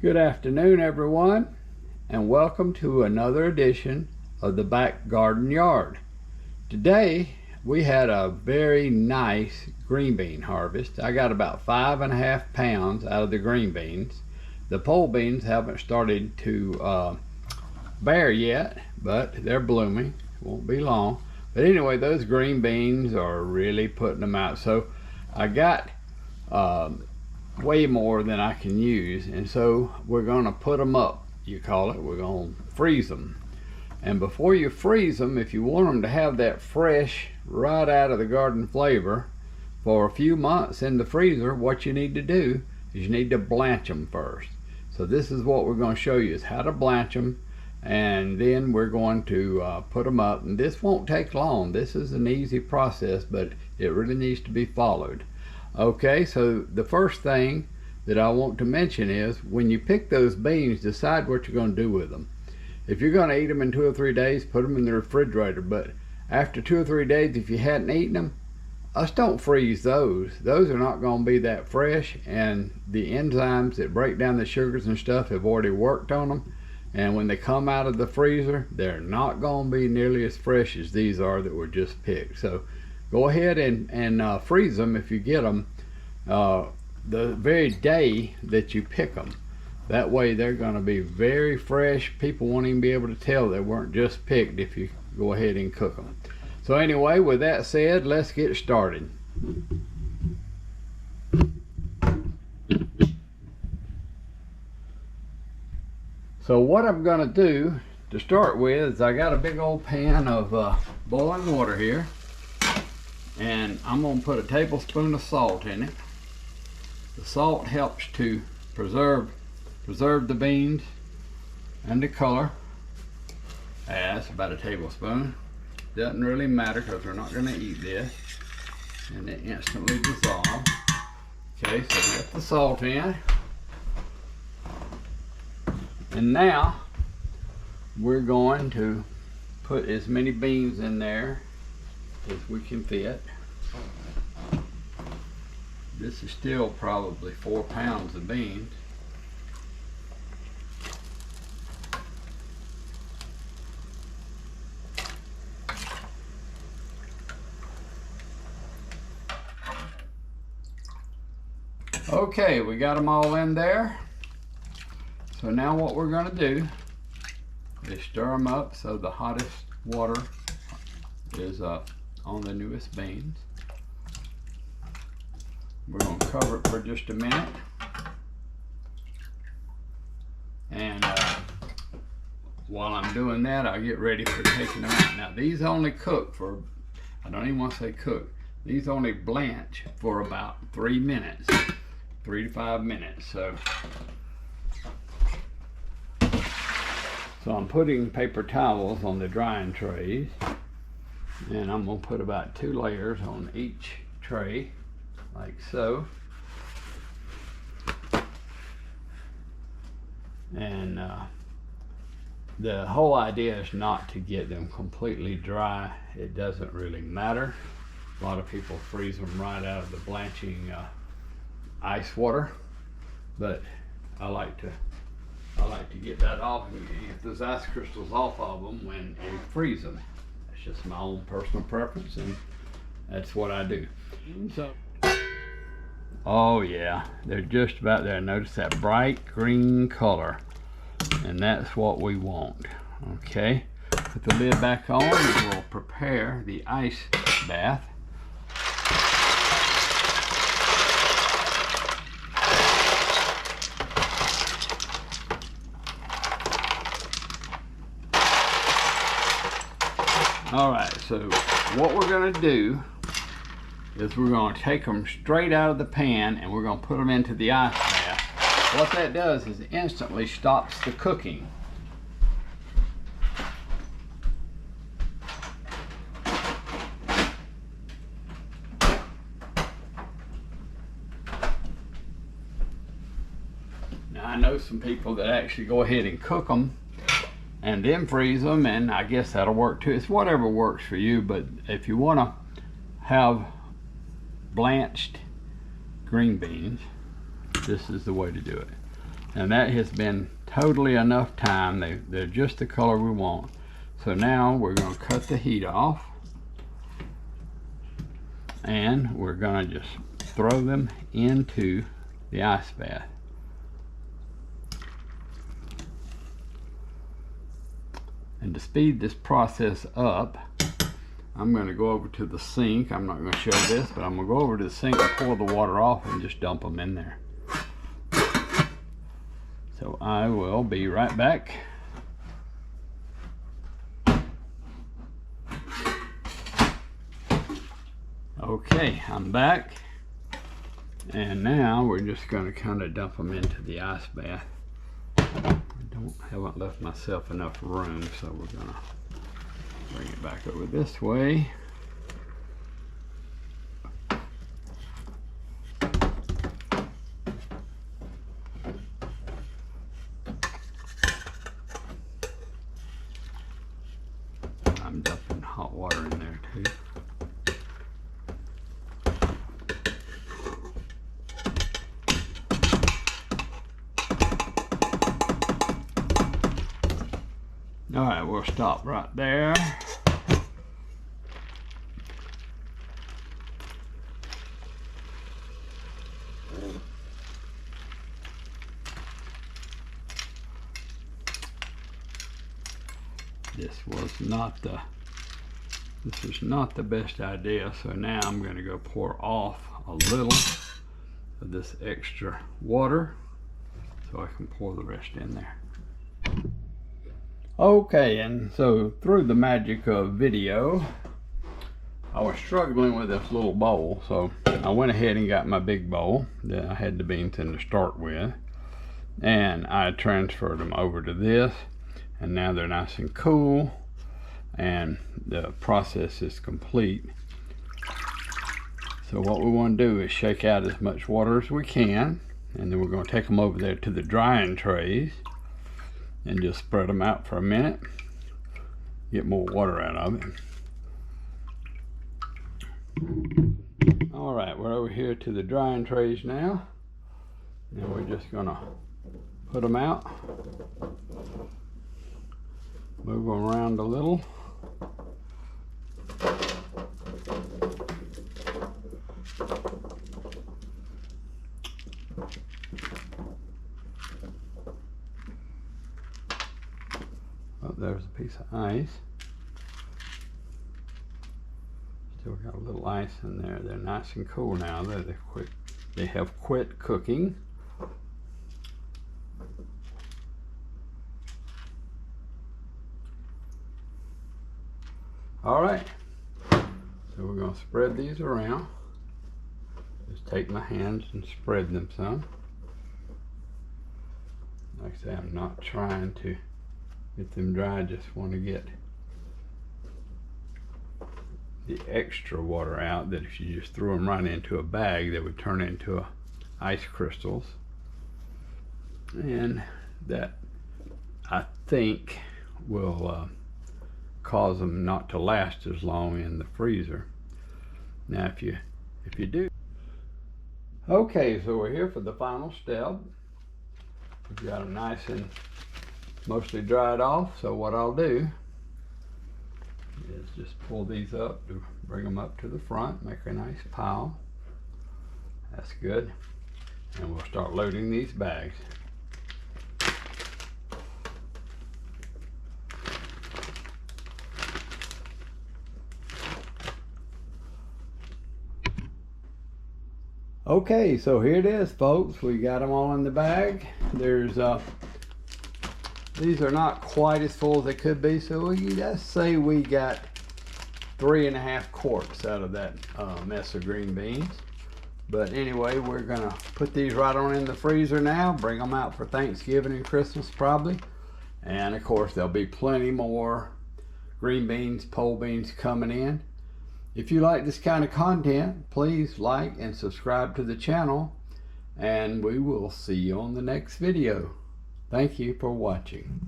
Good afternoon, everyone, and welcome to another edition of the Back Garden Yard. Today we had a very nice green bean harvest. I got about 5.5 pounds out of the green beans. The pole beans haven't started to bear yet, but they're blooming. Won't be long. But anyway, those green beans are really putting them out. So I got way more than I can use, and so we're going to put them up, you call it. We're going to freeze them. And before you freeze them, if you want them to have that fresh, right out of the garden flavor for a few months in the freezer, what you need to do is you need to blanch them first. So this is what we're going to show you, is how to blanch them, and then we're going to put them up. And this won't take long. This is an easy process, but it really needs to be followed. Okay, so the first thing that I want to mention is when you pick those beans, decide what you're going to do with them. If you're going to eat them in 2 or 3 days, put them in the refrigerator. But after 2 or 3 days, if you hadn't eaten them, us don't freeze those. Those are not going to be that fresh, and the enzymes that break down the sugars and stuff have already worked on them. And when they come out of the freezer, they're not going to be nearly as fresh as these are that were just picked. So go ahead and freeze them if you get them the very day that you pick them. That way they're going to be very fresh. People won't even be able to tell they weren't just picked if you go ahead and cook them. So anyway, with that said, let's get started. So what I'm going to do to start with is I got a big old pan of boiling water here, and I'm going to put a tablespoon of salt in it. The salt helps to preserve the beans and the color. That's about a tablespoon. Doesn't really matter because we're not going to eat this. And it instantly dissolves. Okay, so get the salt in. And now we're going to put as many beans in there as we can fit. This is still probably 4 pounds of beans. Okay, we got them all in there. So now what we're going to do is stir them up so the hottest water is on the newest beans. We're going to cover it for just a minute, and while I'm doing that, I'll get ready for taking them out. Now these only cook for, I don't even want to say cook, these only blanch for about 3 minutes, 3 to 5 minutes. So I'm putting paper towels on the drying trays, and I'm going to put about 2 layers on each tray, like so. And the whole idea is not to get them completely dry. It doesn't really matter. A lot of people freeze them right out of the blanching ice water, but I like to get that off and get those ice crystals off of them when you freeze them. It's just my own personal preference, and that's what I do. So, oh yeah, they're just about there. Notice that bright green color, and that's what we want. Okay, put the lid back on and we'll prepare the ice bath. All right, so what we're going to do is we're going to take them straight out of the pan and we're going to put them into the ice bath. What that does is it instantly stops the cooking. Now I know some people that actually go ahead and cook them and then freeze them, and I guess that'll work too. It's whatever works for you, but if you want to have blanched green beans, this is the way to do it. And that has been totally enough time. They're just the color we want. So now we're going to cut the heat off, and we're going to just throw them into the ice bath. And to speed this process up, I'm going to go over to the sink. I'm not going to show this, but I'm going to go over to the sink and pour the water off and just dump them in there. So I will be right back. Okay, I'm back. And now we're just going to kind of dump them into the ice bath. Haven't left myself enough room, so we're gonna bring it back over this way. I'm dumping hot water in there too. All right, we'll stop right there. This is not the best idea, so now I'm going to go pour off a little of this extra water so I can pour the rest in there. Okay, and so through the magic of video, I was struggling with this little bowl, so I went ahead and got my big bowl that I had the beans in to start with, and I transferred them over to this, and now they're nice and cool, and the process is complete. So what we want to do is shake out as much water as we can, and then we're going to take them over there to the drying trays and just spread them out for a minute, get more water out of it. All right, we're over here to the drying trays now, and we're just gonna put them out, move them around a little. Oh, there's a piece of ice. Still got a little ice in there. They're nice and cool now. They have quit cooking. All right, so we're going to spread these around. Just take my hands and spread them some. Like I say, I'm not trying to get them dry, I just want to get the extra water out that if you just threw them right into a bag, they would turn into ice crystals. And that, I think, will cause them not to last as long in the freezer. Now if you do. Okay, so we're here for the final step. We've got them nice and mostly dried off, so what I'll do is just pull these up to bring them up to the front, make a nice pile. That's good. And we'll start loading these bags. Okay, so here it is, folks. We got them all in the bag. These are not quite as full as they could be, so let's say we got 3.5 quarts out of that mess of green beans. But anyway, we're gonna put these right on in the freezer now, bring them out for Thanksgiving and Christmas probably. And of course, there'll be plenty more green beans, pole beans coming in. If you like this kind of content, please like and subscribe to the channel, and we will see you on the next video. Thank you for watching.